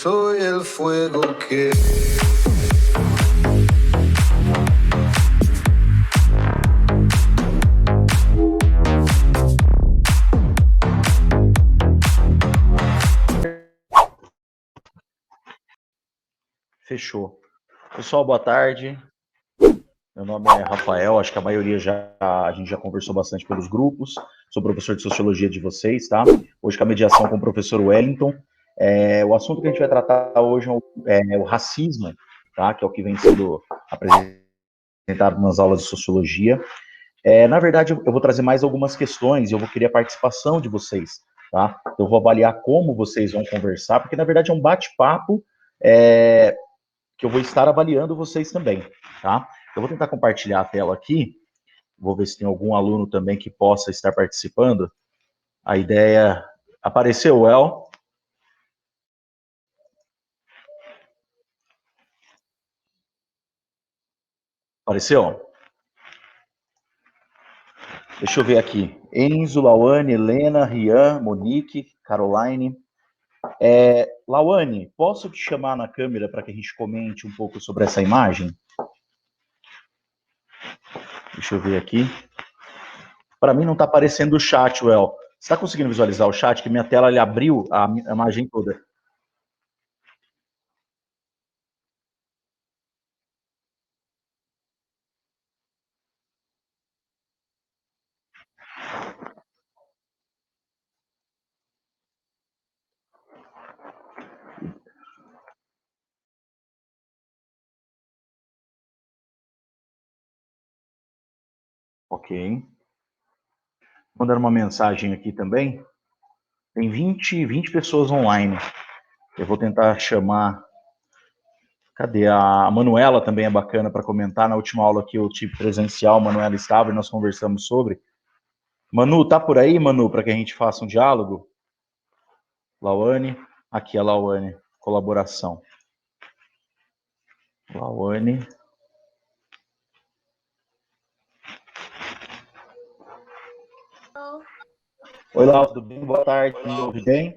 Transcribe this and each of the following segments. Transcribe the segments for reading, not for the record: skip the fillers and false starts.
soy el fuego que... Fechou. Pessoal, boa tarde. Meu nome é Rafael, acho que a maioria a gente já conversou bastante pelos grupos. Sou professor de Sociologia de vocês, tá? Hoje com a mediação com o professor Wellington. O assunto que a gente vai tratar hoje é o racismo, tá? Que é o que vem sendo apresentado nas aulas de Sociologia. Na verdade, eu vou trazer mais algumas questões e eu vou querer a participação de vocês, tá? Eu vou avaliar como vocês vão conversar, porque na verdade é um bate-papo que eu vou estar avaliando vocês também, tá? Eu vou tentar compartilhar a tela aqui, vou ver se tem algum aluno também que possa estar participando. A ideia... Apareceu, El? Apareceu? Deixa eu ver aqui. Enzo, Lauane, Helena, Rian, Monique, Caroline. Lauane, posso te chamar na câmera para que a gente comente um pouco sobre essa imagem? Deixa eu ver aqui. Para mim não está aparecendo o chat, El. Você está conseguindo visualizar o chat? Que minha tela ele abriu a imagem toda. Ok. Mandando uma mensagem aqui também. Tem 20 pessoas online. Eu vou tentar chamar... Cadê? A Manuela também é bacana para comentar. Na última aula que eu tive presencial, a Manuela estava e nós conversamos sobre. Manu, tá por aí, Manu, para que a gente faça um diálogo? Lauane. Aqui a Lauane. Colaboração. Lauane. Oi, Lau, tudo bem? Boa tarde, me ouve bem?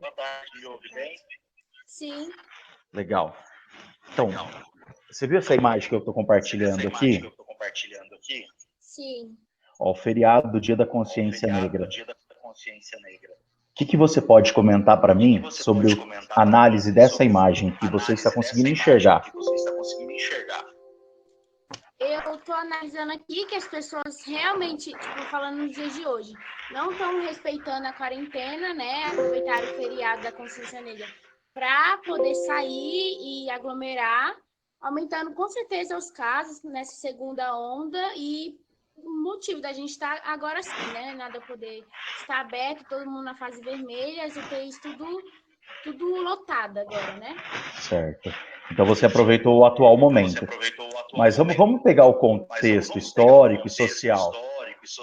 Sim. Legal. Então, você viu essa imagem que eu estou compartilhando aqui? Sim. Ó, o feriado do Dia da Consciência Negra. O que você pode comentar para mim sobre a análise dessa imagem que você está conseguindo enxergar? Eu estou analisando aqui que as pessoas realmente, falando nos dias de hoje, não estão respeitando a quarentena, né? Aproveitaram o feriado da Consciência Negra para poder sair e aglomerar, aumentando com certeza os casos nessa segunda onda e o motivo da gente estar agora sim, né? Nada poder estar aberto, todo mundo na fase vermelha, as UTIs tudo lotado agora, né? Certo. Então você aproveitou o atual momento. Mas vamos pegar o contexto histórico e social.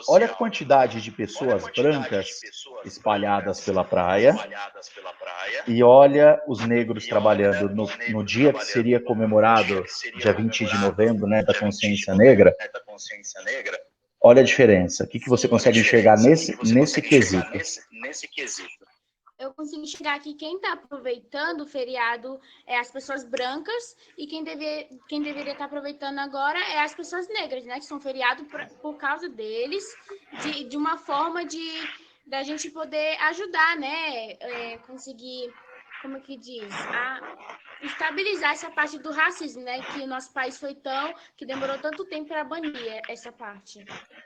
Olha a quantidade de pessoas brancas espalhadas pela praia e olha os negros trabalhando no dia que seria comemorado, dia 20 de novembro, né, da Consciência Negra. Olha a diferença. O que você consegue enxergar nesse quesito? Eu consigo enxergar que quem está aproveitando o feriado é as pessoas brancas e quem deveria estar aproveitando agora é as pessoas negras, né? Que são feriado por causa deles, de uma forma da gente poder ajudar, né? Conseguir, como que diz? Estabilizar essa parte do racismo, né? Que o nosso país que demorou tanto tempo para banir essa parte.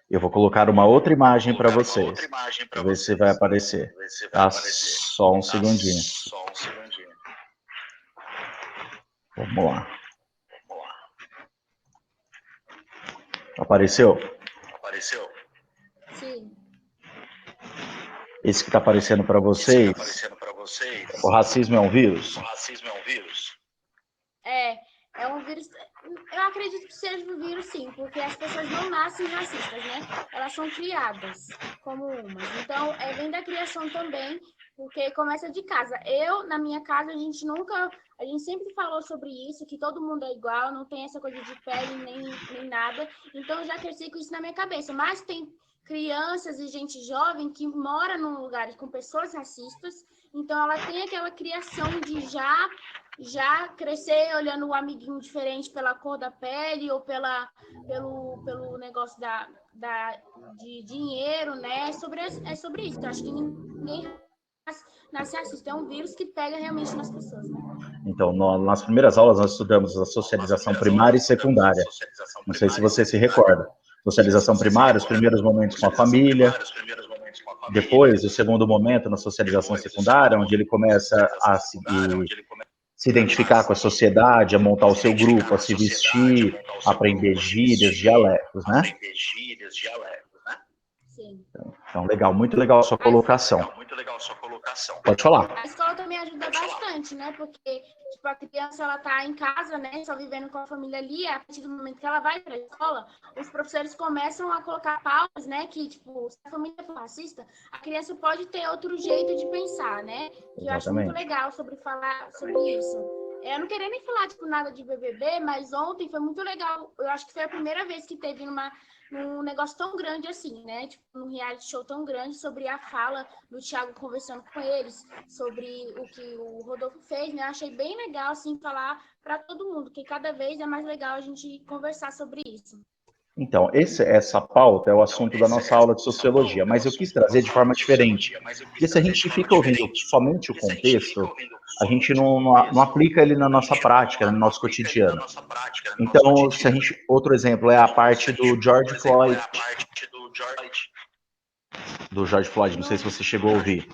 Eu vou colocar uma outra imagem para vocês. Para ver se vai aparecer. Tá? Só um segundinho. Vamos lá. Apareceu? Sim. Esse que está aparecendo para vocês, o racismo é um vírus? É um vírus. Eu acredito que seja um vírus, sim, porque as pessoas não nascem racistas, né? Elas são criadas como umas. Então, vem da criação também, porque começa de casa. Na minha casa, a gente sempre falou sobre isso, que todo mundo é igual, não tem essa coisa de pele nem nada. Então, eu já cresci com isso na minha cabeça. Mas tem crianças e gente jovem que mora num lugar com pessoas racistas, então ela tem aquela criação de já já crescer olhando o amiguinho diferente pela cor da pele ou pelo negócio de dinheiro, né? É sobre isso. Eu acho que ninguém nasce racista. É um vírus que pega realmente nas pessoas, né? Então, nas primeiras aulas nós estudamos a socialização primária e secundária. Não sei se você se recorda. Socialização primária, os primeiros momentos com a família. Depois, o segundo momento na socialização secundária, onde ele começa a se identificar com a sociedade, a montar o seu grupo, a se vestir, a aprender gírias, dialetos, né? Sim. Então, legal, muito legal a sua colocação. Pode falar. A escola também ajuda bastante, né? Porque, tipo, a criança, ela tá em casa, né? Só vivendo com a família ali. A partir do momento que ela vai para a escola, os professores começam a colocar pautas, né? Que, tipo, se a família for racista, a criança pode ter outro jeito de pensar, né? Que eu acho muito legal falar sobre isso. Eu não queria nem falar, tipo, nada de BBB, mas ontem foi muito legal. Eu acho que foi a primeira vez que teve um negócio tão grande assim, né? Tipo, um reality show tão grande sobre a fala do Thiago conversando com eles, sobre o que o Rodolfo fez, né? Eu achei bem legal, assim, falar para todo mundo, que cada vez é mais legal a gente conversar sobre isso. Então, essa pauta é o assunto da nossa aula de sociologia, mas eu quis trazer de forma diferente. Porque se a gente fica ouvindo somente o contexto, a gente não aplica ele na nossa prática, no nosso cotidiano. Então, outro exemplo é a parte do George Floyd. Do George Floyd, não sei se você chegou a ouvir.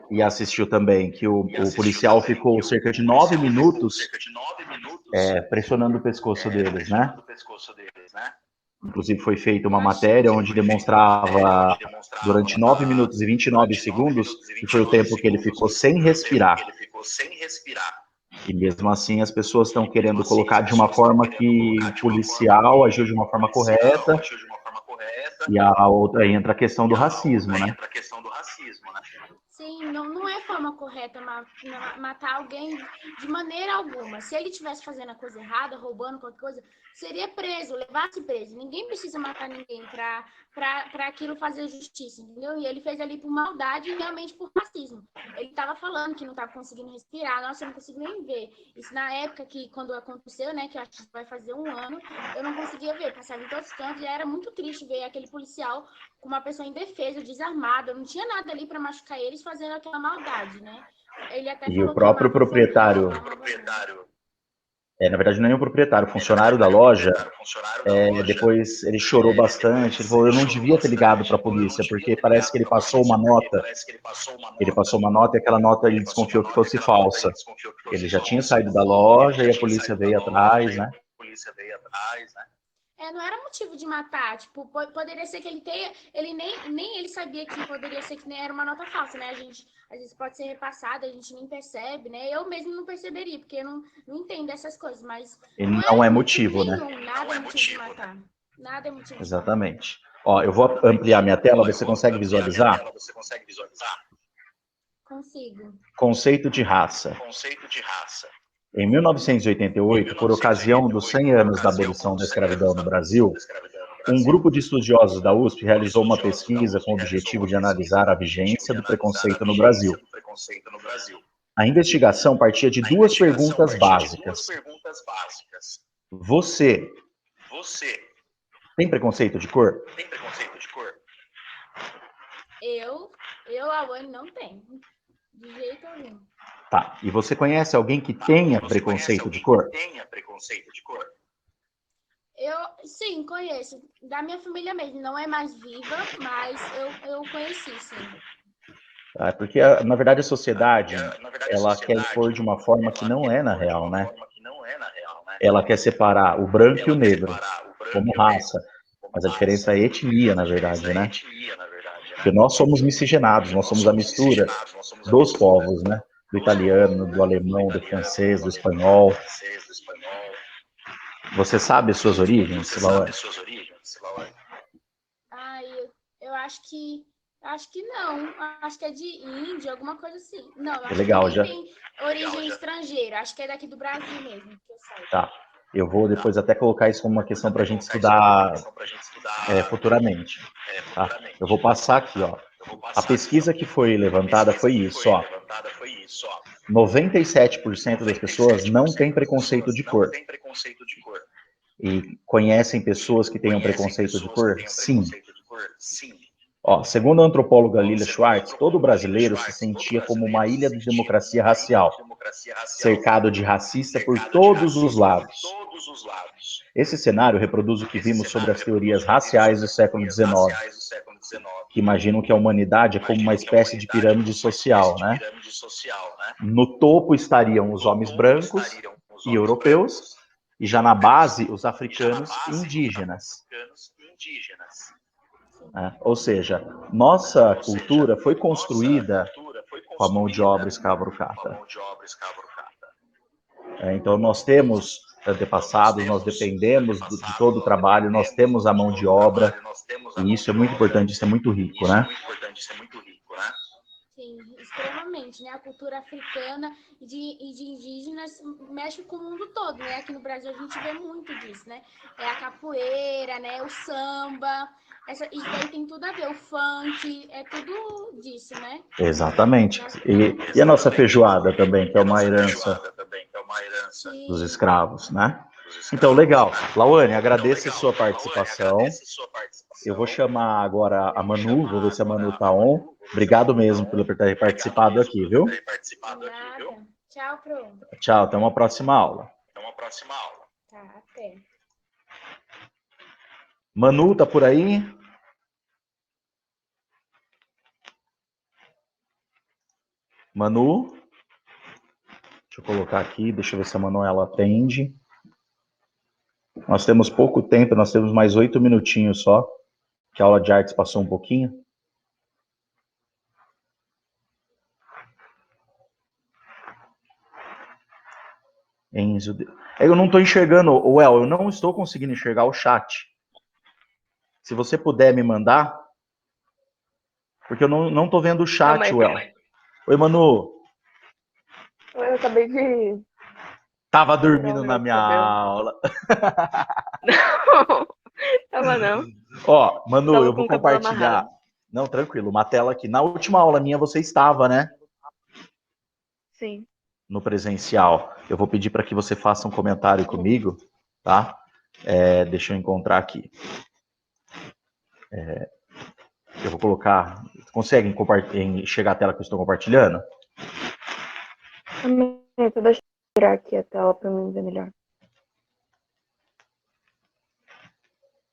E assistiu também, que o policial ficou cerca de 9 minutos pressionando o pescoço deles, né? Inclusive foi feita uma matéria onde demonstrava durante 9 minutos e 29 segundos, que foi o tempo que ele ficou sem respirar. E mesmo assim as pessoas estão querendo colocar de uma forma que o policial agiu de uma forma correta, e a outra aí entra a questão do racismo, né? Sim, não é forma correta matar alguém de maneira alguma. Se ele estivesse fazendo a coisa errada, roubando qualquer coisa, seria preso, levasse preso. Ninguém precisa matar ninguém para aquilo fazer justiça, entendeu? E ele fez ali por maldade e realmente por racismo. Ele estava falando que não estava conseguindo respirar, nossa, eu não consigo nem ver. Isso na época quando aconteceu, né, que eu acho que vai fazer 1 ano, eu não conseguia ver, passava em todos os cantos e era muito triste ver aquele policial com uma pessoa indefesa, desarmada, não tinha nada ali para machucar eles fazendo aquela maldade, né? Ele até e o próprio proprietário, na verdade não é nem o proprietário, o funcionário da loja, depois ele chorou bastante, ele falou, eu não devia ter ligado para a polícia, porque parece que ele passou uma nota, e aquela nota ele desconfiou que fosse falsa. Ele já tinha saído da loja e a polícia veio atrás, né? Não era motivo de matar, tipo, poderia ser que ele nem ele sabia que poderia ser que nem era uma nota falsa, né? A gente, às vezes pode ser repassada, a gente nem percebe, né? Eu mesmo não perceberia, porque eu não entendo essas coisas, mas... Ele não é motivo, nenhum, né? Nada é motivo de matar. Nada é motivo de matar. Exatamente. Ó, eu vou ampliar minha tela, você consegue visualizar? Consigo. Conceito de raça. Em 1988, por ocasião dos 100 anos da abolição da escravidão no Brasil, um grupo de estudiosos da USP realizou uma pesquisa com o objetivo de analisar a vigência do preconceito no Brasil. A investigação partia de 2 perguntas básicas. Você tem preconceito de cor? Eu, Awane, não tenho. De jeito algum. Tá. E você conhece alguém que tenha preconceito de cor? Sim, conheço. Da minha família mesmo. Não é mais viva, mas eu conheci, sim. Porque, na verdade, a sociedade, ela quer impor de uma forma que não é na real, né? Ela quer separar o branco e o negro como raça. Mas a diferença é etnia, na verdade, né? Porque nós somos miscigenados, nós somos a mistura dos povos, né? Do italiano, do alemão, do francês, do espanhol. Você sabe as suas origens, Laura? Eu acho que não. Acho que é de Índia, alguma coisa assim. Não, acho legal, que tem origem estrangeira. Acho que é daqui do Brasil mesmo. Tá. Eu vou depois até colocar isso como uma questão para a gente estudar futuramente. Tá? Eu vou passar aqui, ó. A pesquisa que foi levantada foi isso, ó. 97% das pessoas não têm preconceito de cor. E conhecem pessoas que tenham preconceito de cor? Sim. Ó, segundo a antropóloga Lilia Schwartz, todo brasileiro se sentia como uma ilha de democracia racial, cercado de racista por todos os lados. Esse cenário reproduz o que vimos sobre as teorias raciais do século XIX, que imaginam que a humanidade é como uma espécie de pirâmide social, né? No topo estariam os homens brancos e europeus, e já na base, os africanos e indígenas. Ou seja, nossa cultura foi construída com a mão de obra escravocrata. Então, nós temos antepassados, nós dependemos de todo o trabalho, nós temos a mão de obra, e isso é muito importante, isso é muito rico, né? Sim, extremamente, né? A cultura africana e de indígenas mexe com o mundo todo, né? Aqui no Brasil a gente vê muito disso, né? É a capoeira, né? O samba, isso daí tem tudo a ver, o funk, é tudo disso, né? Exatamente. E a nossa feijoada também, que é uma herança dos escravos, né? Então, legal. Lawane, agradeço a sua participação. Eu vou chamar agora a Manu, vou ver se a Manu tá on. Obrigado mesmo por ter participado aqui, viu? Nada. Tchau, Pro. Tchau, até uma próxima aula. Tá, até. Manu, tá por aí? Manu? Deixa eu colocar aqui, deixa eu ver se a Manuela atende. Nós temos pouco tempo, nós temos mais 8 minutinhos só, que a aula de artes passou um pouquinho. Enzo, eu não estou enxergando, Well, eu não estou conseguindo enxergar o chat. Se você puder me mandar, porque eu não estou vendo o chat, Well. Oi, Manu. Eu acabei de... Tava dormindo na minha aula. Não, tava não. Ó, Manu, Tava eu com vou o cabelo compartilhar. amarrado. Não, tranquilo, uma tela aqui. Na última aula minha você estava, né? Sim. No presencial. Eu vou pedir para que você faça um comentário comigo, tá? Deixa eu encontrar aqui. Eu vou colocar... Conseguem enxergar a tela que eu estou compartilhando? Deixa eu tirar aqui a tela para mim ver melhor.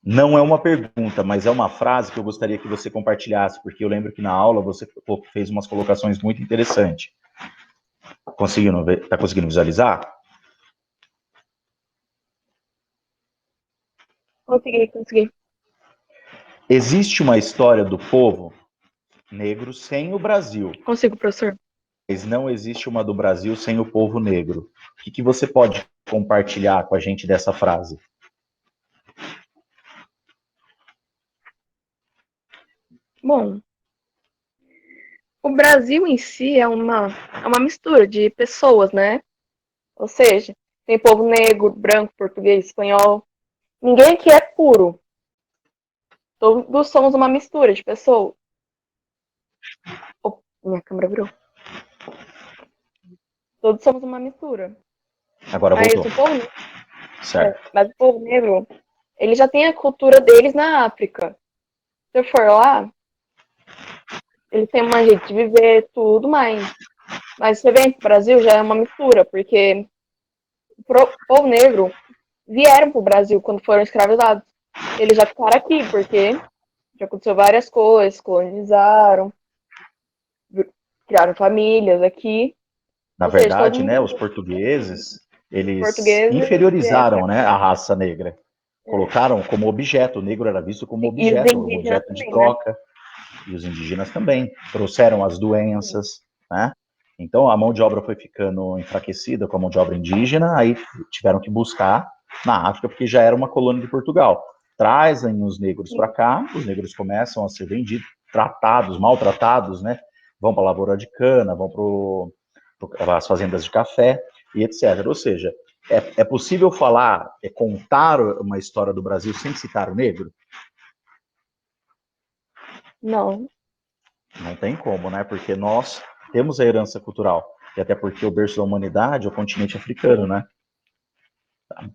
Não é uma pergunta, mas é uma frase que eu gostaria que você compartilhasse, porque eu lembro que na aula você fez umas colocações muito interessantes. Conseguindo ver? Tá conseguindo visualizar? Consegui. Existe uma história do povo negro sem o Brasil. Consigo, professor. Mas não existe uma do Brasil sem o povo negro. O que você pode compartilhar com a gente dessa frase? Bom, o Brasil em si é uma mistura de pessoas, né? Ou seja, tem povo negro, branco, português, espanhol. Ninguém aqui é puro. Todos somos uma mistura de pessoas. Oh, minha câmera virou. Todos somos uma mistura. Agora voltou. Certo. Mas o povo negro, ele já tem a cultura deles na África. Se eu for lá, eles têm uma jeito de viver, tudo mais. Mas você vem pro Brasil, já é uma mistura, porque o povo negro vieram pro Brasil quando foram escravizados. Eles já ficaram aqui, porque já aconteceu várias coisas, colonizaram, criaram famílias aqui. Na verdade, né, os portugueses, eles inferiorizaram, né, a raça negra. Colocaram como objeto, o negro era visto como objeto, um objeto de troca. Né? E os indígenas também. Trouxeram as doenças, né? Então, a mão de obra foi ficando enfraquecida com a mão de obra indígena, aí tiveram que buscar na África, porque já era uma colônia de Portugal. Trazem os negros para cá, os negros começam a ser vendidos, tratados, maltratados, né? Vão para a lavoura de cana, vão para as fazendas de café e etc. Ou seja, é possível falar, contar uma história do Brasil sem citar o negro? Não. Não tem como, né? Porque nós temos a herança cultural. e até porque o berço da humanidade é o continente africano, né? Tá.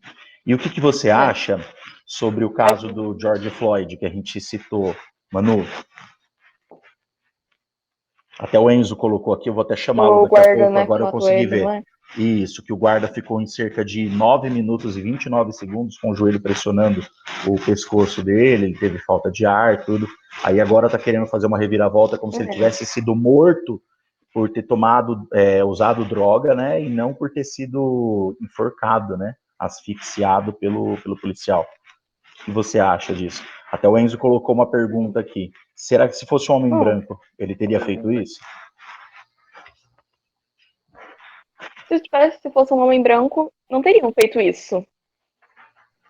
E o que você acha sobre o caso do George Floyd, que a gente citou, Manu? Até o Enzo colocou aqui, eu vou até chamá-lo O daqui a guarda, pouco, né, que agora eu matou consegui ele, ver. não é? Isso, que o guarda ficou em cerca de 9 minutos e 29 segundos com o joelho pressionando o pescoço dele, ele teve falta de ar, tudo. Aí agora tá querendo fazer uma reviravolta como se ele tivesse sido morto por ter usado droga, né, e não por ter sido enforcado, né, asfixiado pelo policial. O que você acha disso? Até o Enzo colocou uma pergunta aqui. Será que se fosse um homem branco, ele teria feito isso? Se fosse um homem branco, não teriam feito isso.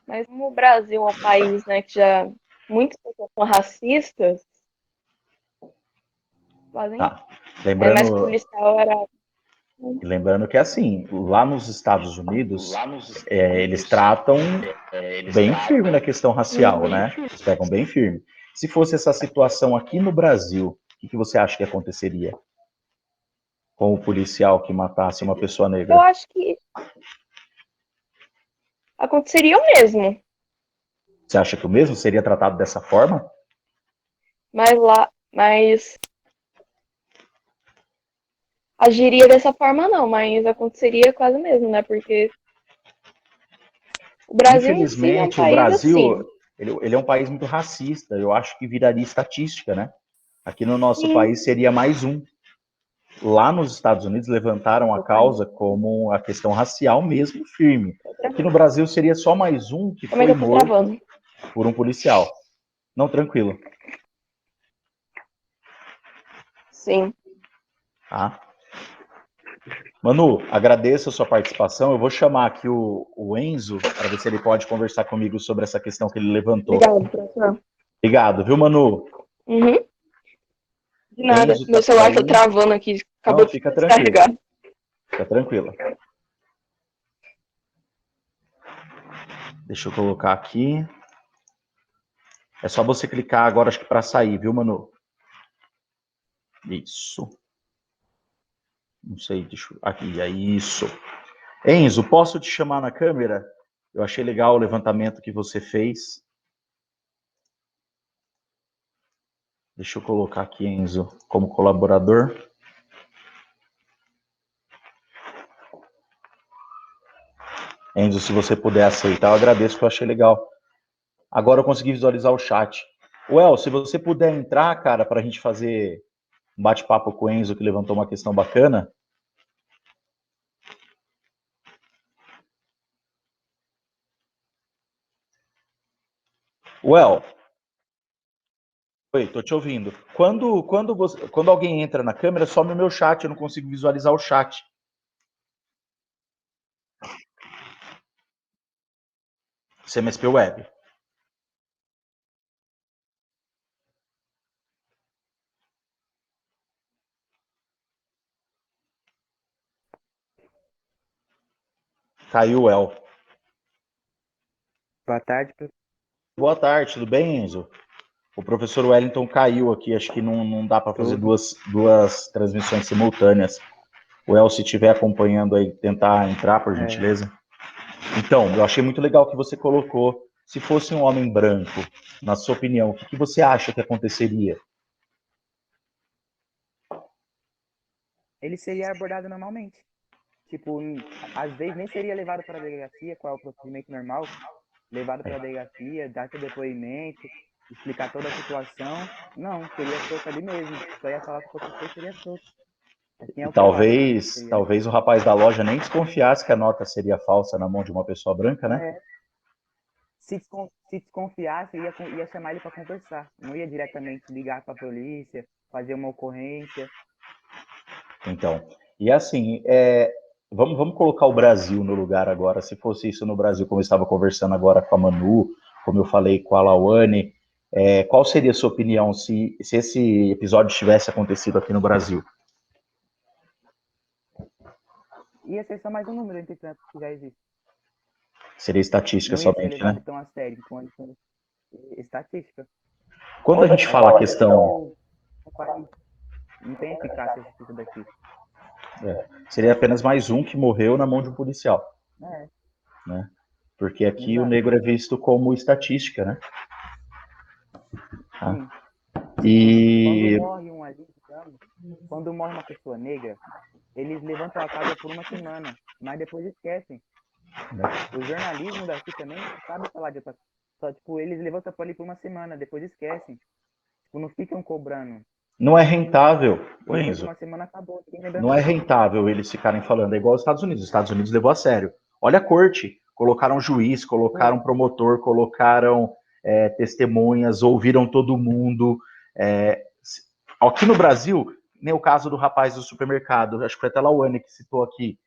Mas como o Brasil é um país, né, que já muitas pessoas são racistas, fazem. Tá. Mas o policial era. Lembrando que, assim, lá nos Estados Unidos, eles tratam bem firme na questão racial, né? Eles pegam bem firme. Se fosse essa situação aqui no Brasil, o que você acha que aconteceria com o policial que matasse uma pessoa Eu negra? acho que aconteceria o mesmo. Você acha que o mesmo seria tratado dessa forma? Mas agiria dessa forma não, mas aconteceria quase o mesmo, né? Porque o Brasil em si é um Infelizmente, o país assim. Brasil, ele é um país muito racista. Eu acho que viraria estatística, né? Aqui no nosso Sim. país seria mais um. Lá nos Estados Unidos levantaram a causa como a questão racial mesmo firme. Aqui no Brasil seria só mais um que Como é que foi eu tô morto travando? por um policial. Não, tranquilo. Sim. Tá? Manu, agradeço a sua participação. Eu vou chamar aqui o Enzo para ver se ele pode conversar comigo sobre essa questão que ele levantou. Obrigado, professor. Obrigado, viu, Manu? Uhum. De nada. Enzo, tá Meu por celular aí? tá travando aqui. Acabou Não, de fica tranquilo. descarregar. Fica tranquila. Deixa eu colocar aqui. É só você clicar agora, acho que para sair, viu, Manu? Isso. Não sei, deixa eu... Aqui, é isso. Enzo, posso te chamar na câmera? Eu achei legal o levantamento que você fez. Deixa eu colocar aqui, Enzo, como colaborador. Enzo, se você puder aceitar, eu agradeço, que eu achei legal. Agora eu consegui visualizar o chat. Well, se você puder entrar, cara, para a gente fazer um bate-papo com o Enzo, que levantou uma questão bacana. Well, oi, tô te ouvindo. Quando alguém entra na câmera, some o meu chat, eu não consigo visualizar o chat. CMSP Web. Caiu o El. Boa tarde, professor. Boa tarde, tudo bem, Enzo? O professor Wellington caiu aqui, acho que não dá para fazer duas transmissões simultâneas. O El, se estiver acompanhando aí, tentar entrar, por gentileza. Então, eu achei muito legal que você colocou, se fosse um homem branco, na sua opinião, o que você acha que aconteceria? Ele seria abordado normalmente. Tipo, às vezes nem seria levado para a delegacia, qual é o procedimento normal. Levado para a delegacia, dar seu depoimento, explicar toda a situação. Não, seria solto ali mesmo. Só ia falar com o professor e seria solto. Assim é E o que eu acho. talvez o rapaz da loja nem desconfiasse que a nota seria falsa na mão de uma pessoa branca, né? Se desconfiasse, ia chamar ele para conversar. Não ia diretamente ligar para a polícia, fazer uma ocorrência. Então, e assim, vamos colocar o Brasil no lugar agora. Se fosse isso no Brasil, como eu estava conversando agora com a Manu, como eu falei com a Lawane, qual seria a sua opinião se esse episódio tivesse acontecido aqui no Brasil? Ia ser só mais um número entre tantos que já existe. Seria estatística Não ia ser somente, levado né? tão a sério quanto estatística. Quando a gente fala a questão... Não tem eficácia isso daqui. Seria apenas mais um que morreu na mão de um policial, É, né? Porque aqui o exato. negro é visto como estatística, né? Sim. Quando E morre um ali, digamos, quando morre uma pessoa negra, eles levantam a causa por uma semana, mas depois esquecem. O jornalismo daqui também não sabe falar de outra. Só, tipo, eles levantam ali por uma semana, depois esquecem. Tipo, não ficam cobrando. não é rentável, ô Depois de Enzo, uma semana acabou, ninguém lembra não é mais. rentável eles ficarem falando. É igual os Estados Unidos. Os Estados Unidos levou a sério. Olha a corte. Colocaram juiz, colocaram promotor, colocaram testemunhas, ouviram todo mundo. Aqui no Brasil, nem o caso do rapaz do supermercado, acho que foi até a Lawane que citou aqui.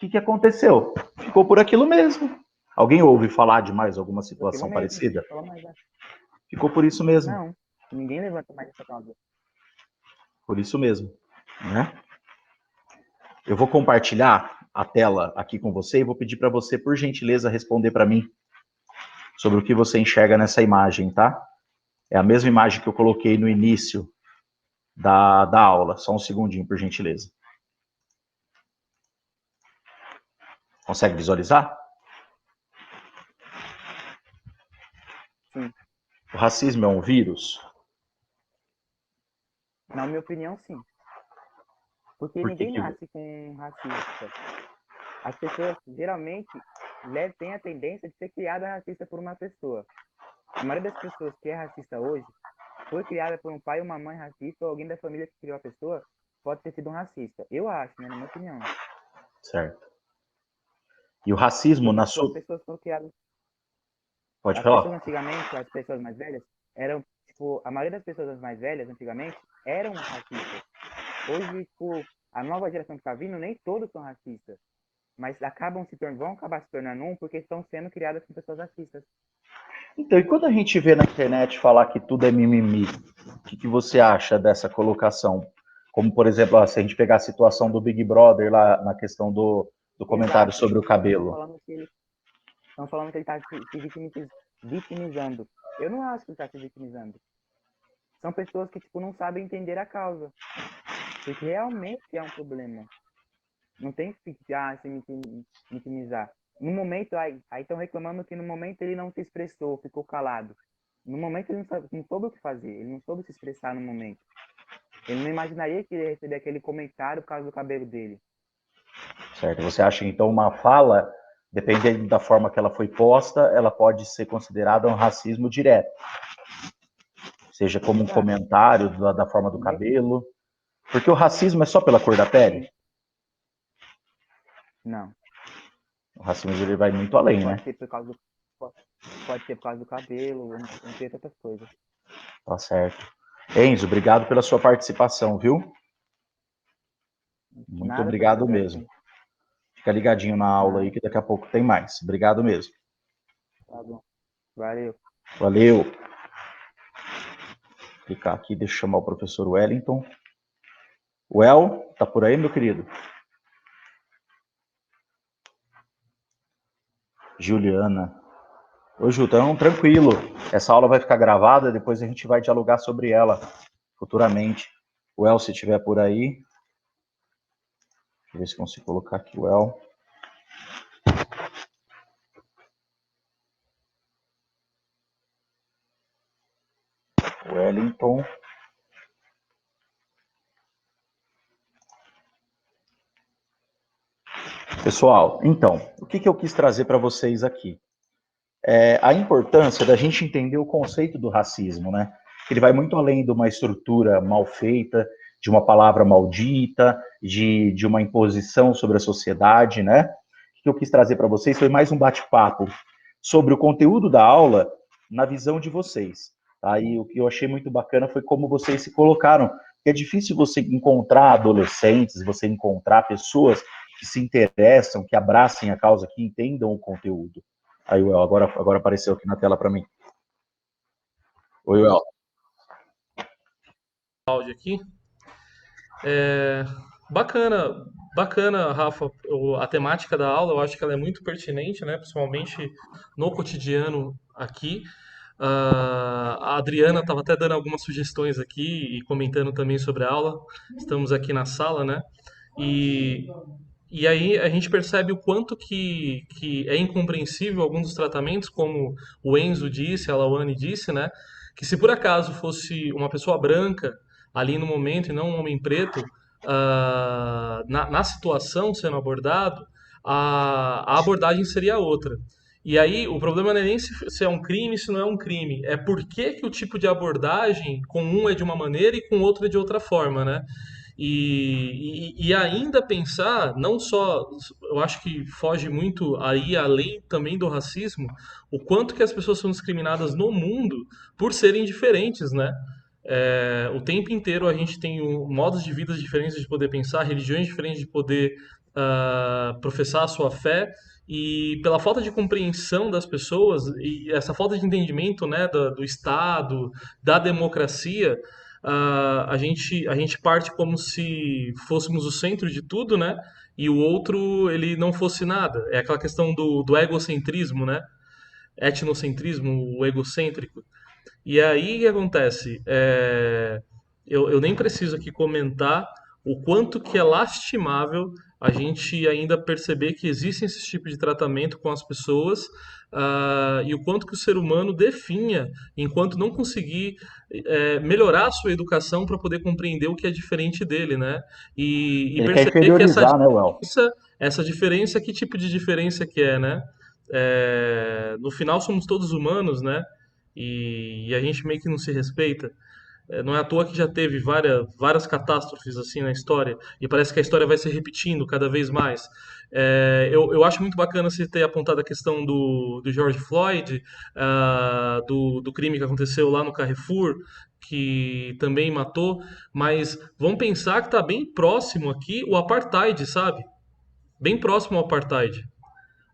O que aconteceu? Ficou por aquilo mesmo. Alguém ouve falar de mais alguma Aquilo situação mesmo, parecida? fala mais. Ficou por isso mesmo. Não, ninguém levanta mais essa causa. Por isso mesmo. Né? Eu vou compartilhar a tela aqui com você e vou pedir para você, por gentileza, responder para mim sobre o que você enxerga nessa imagem, tá? É a mesma imagem que eu coloquei no início da aula. Só um segundinho, por gentileza. Consegue visualizar? Sim. O racismo é um vírus? Na minha opinião, sim. Porque Por que ninguém que... nasce com um racista. As pessoas geralmente têm a tendência de ser criada racista por uma pessoa. A maioria das pessoas que é racista hoje foi criada por um pai ou uma mãe racista ou alguém da família que criou a pessoa pode ter sido um racista. Eu acho, né, na minha opinião. Certo. E o racismo Porque, na tipo, as sua... pessoas foram criadas. Pode As pessoas falar? antigamente, as pessoas mais velhas, eram, tipo, a maioria das pessoas mais velhas antigamente eram racistas. Hoje, tipo, a nova geração que tá vindo, nem todos são racistas. Mas vão acabar se tornando um porque estão sendo criadas com pessoas racistas. Então, e quando a gente vê na internet falar que tudo é mimimi, o que você acha dessa colocação? Como, por exemplo, se a gente pegar a situação do Big Brother lá na questão do comentário Exato. sobre o cabelo. Estão falando que ele está se vitimizando. Eu não acho que ele está se vitimizando. São pessoas que, tipo, não sabem entender a causa. Porque realmente é um problema. Não tem que ficar se vitimizar. No momento, aí estão reclamando que no momento ele não se expressou, ficou calado. No momento ele não soube o que fazer, ele não soube se expressar no momento. Ele não imaginaria que ele ia receber aquele comentário por causa do cabelo dele. Certo? Você acha que então uma fala, dependendo da forma que ela foi posta, ela pode ser considerada um racismo direto? Seja como um Exato. comentário da forma do cabelo. Porque o racismo é só pela cor da pele? Sim. Não. O racismo ele vai muito além, Pode né? ser por causa do, pode ser por causa do cabelo, entre outras coisas. Tá certo. Enzo, obrigado pela sua participação, viu? Muito Nada, professor, obrigado mesmo. agradeço. Fica ligadinho na aula aí que daqui a pouco tem mais. Obrigado mesmo. Tá bom. Valeu. Valeu. Vou clicar aqui, deixa eu chamar o professor Wellington. Well, tá por aí, meu querido? Juliana. Ô, Ju, então, tranquilo. Essa aula vai ficar gravada, depois a gente vai dialogar sobre ela futuramente. O El, se estiver por aí. Deixa eu ver se consigo colocar aqui o El. Wellington. Pessoal, então, o que eu quis trazer para vocês aqui? A importância da gente entender o conceito do racismo, né? Ele vai muito além de uma estrutura mal feita, de uma palavra maldita, de uma imposição sobre a sociedade, né? O que eu quis trazer para vocês foi mais um bate-papo sobre o conteúdo da aula na visão de vocês. Tá? E o que eu achei muito bacana foi como vocês se colocaram. É difícil você encontrar adolescentes, você encontrar pessoas que se interessam, que abracem a causa, que entendam o conteúdo. Aí, Well, agora apareceu aqui na tela para mim. Oi, Well. Áudio aqui. Bacana, Rafa, a temática da aula, eu acho que ela é muito pertinente, né? Principalmente no cotidiano aqui. A Adriana estava até dando algumas sugestões aqui e comentando também sobre a aula. Estamos aqui na sala, né? E, e aí a gente percebe o quanto que é incompreensível alguns dos tratamentos, como o Enzo disse, a Lawane disse, né? Que se por acaso fosse uma pessoa branca ali no momento e não um homem preto, na situação sendo abordado, a abordagem seria outra. E aí o problema não é nem se é um crime, se não é um crime, é por que que o tipo de abordagem com um é de uma maneira e com o outro é de outra forma, né? E ainda pensar, não só, eu acho que foge muito aí além também do racismo, o quanto que as pessoas são discriminadas no mundo por serem diferentes, né? O tempo inteiro a gente tem modos de vida diferentes de poder pensar, religiões diferentes de poder professar a sua fé, e pela falta de compreensão das pessoas e essa falta de entendimento, né, do Estado, da democracia, a gente parte como se fôssemos o centro de tudo, né? E o outro ele não fosse nada. É aquela questão do egocentrismo, né? Etnocentrismo, o egocêntrico. E aí o que acontece? Eu nem preciso aqui comentar o quanto que é lastimável a gente ainda perceber que existem esses tipos de tratamento com as pessoas, e o quanto que o ser humano definha enquanto não conseguir melhorar a sua educação para poder compreender o que é diferente dele, né? E Ele quer perceber que inferiorizar, né, Well? essa diferença, que tipo de diferença que é, né? No final somos todos humanos, né? E a gente meio que não se respeita. Não é à toa que já teve várias catástrofes assim na história, e parece que a história vai se repetindo cada vez mais. Eu acho muito bacana você ter apontado a questão do George Floyd, do crime que aconteceu lá no Carrefour, que também matou, mas vamos pensar que está bem próximo aqui o apartheid, sabe? Bem próximo ao apartheid.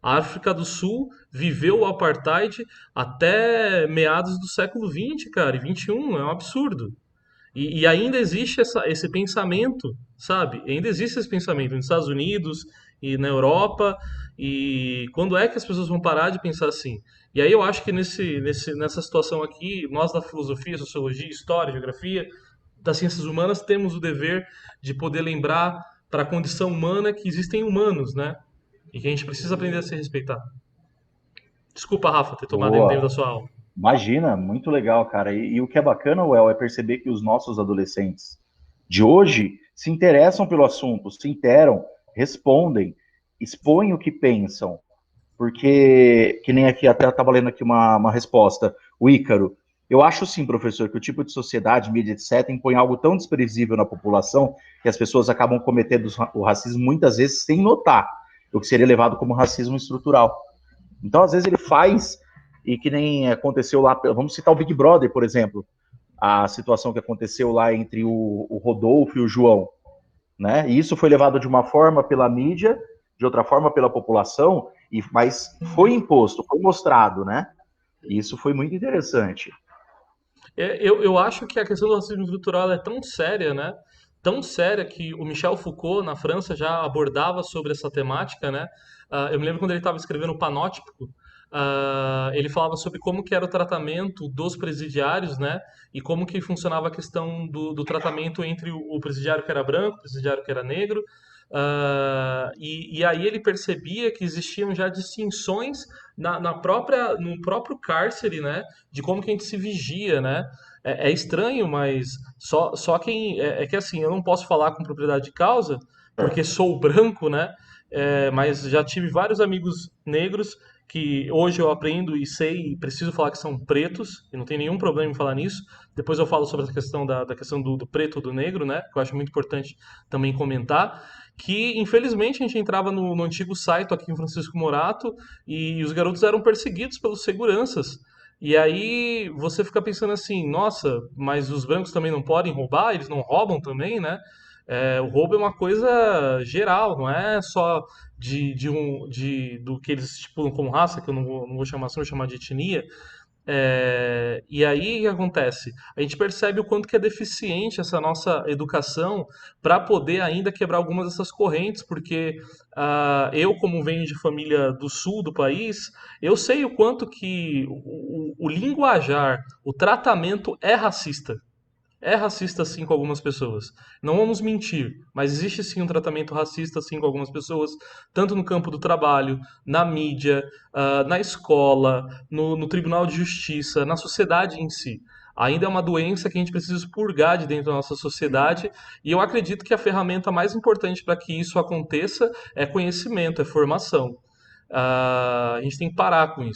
A África do Sul viveu o apartheid até meados do século XX, cara, e XXI, é um absurdo. E ainda existe esse pensamento, sabe? Ainda existe esse pensamento nos Estados Unidos e na Europa. E quando é que as pessoas vão parar de pensar assim? E aí eu acho que nessa situação aqui, nós da filosofia, sociologia, história, geografia, das ciências humanas, temos o dever de poder lembrar para a condição humana que existem humanos, né? E que a gente precisa aprender a se respeitar. Desculpa, Rafa, ter tomado tempo da Boa. sua aula. Imagina, muito legal, cara. E o que é bacana, Well, é perceber que os nossos adolescentes de hoje se interessam pelo assunto, se interam, respondem, expõem o que pensam. Porque, que nem aqui, até estava lendo aqui uma resposta, o Ícaro. Eu acho sim, professor, que o tipo de sociedade, mídia, etc., impõe algo tão desprezível na população que as pessoas acabam cometendo o racismo muitas vezes sem notar, o que seria levado como racismo estrutural. Então, às vezes, ele faz, e que nem aconteceu lá, vamos citar o Big Brother, por exemplo, a situação que aconteceu lá entre o Rodolfo e o João, né? E isso foi levado de uma forma pela mídia, de outra forma pela população, mas foi imposto, foi mostrado, né? E isso foi muito interessante. Eu acho que a questão do racismo estrutural é tão séria, né? Tão séria que o Michel Foucault, na França, já abordava sobre essa temática, né? Eu me lembro quando ele estava escrevendo o Panótipo, ele falava sobre como que era o tratamento dos presidiários, né? E como que funcionava a questão do tratamento entre o presidiário que era branco, o presidiário que era negro. E aí ele percebia que existiam já distinções no próprio cárcere, né? De como que a gente se vigia, né? É estranho, mas só quem. É que assim, eu não posso falar com propriedade de causa, porque sou branco, né? Mas já tive vários amigos negros que hoje eu aprendo e sei e preciso falar que são pretos, e não tem nenhum problema em falar nisso. Depois eu falo sobre essa questão da questão do preto ou do negro, né? Que eu acho muito importante também comentar. Que infelizmente a gente entrava no antigo site aqui em Francisco Morato e os garotos eram perseguidos pelos seguranças. E aí você fica pensando assim, nossa, mas os brancos também não podem roubar, eles não roubam também, né? O roubo é uma coisa geral, não é só do que eles estipulam como raça, que eu não vou chamar assim, vou chamar de etnia. E aí o que acontece? A gente percebe o quanto que é deficiente essa nossa educação para poder ainda quebrar algumas dessas correntes, porque eu, como venho de família do sul do país, eu sei o quanto que o linguajar, o tratamento é racista. é racista sim com algumas pessoas. Não vamos mentir, mas existe sim um tratamento racista sim com algumas pessoas, tanto no campo do trabalho, na mídia, na escola, no Tribunal de Justiça, na sociedade em si. Ainda é uma doença que a gente precisa expurgar de dentro da nossa sociedade, e eu acredito que a ferramenta mais importante para que isso aconteça é conhecimento, é formação. A gente tem que parar com isso.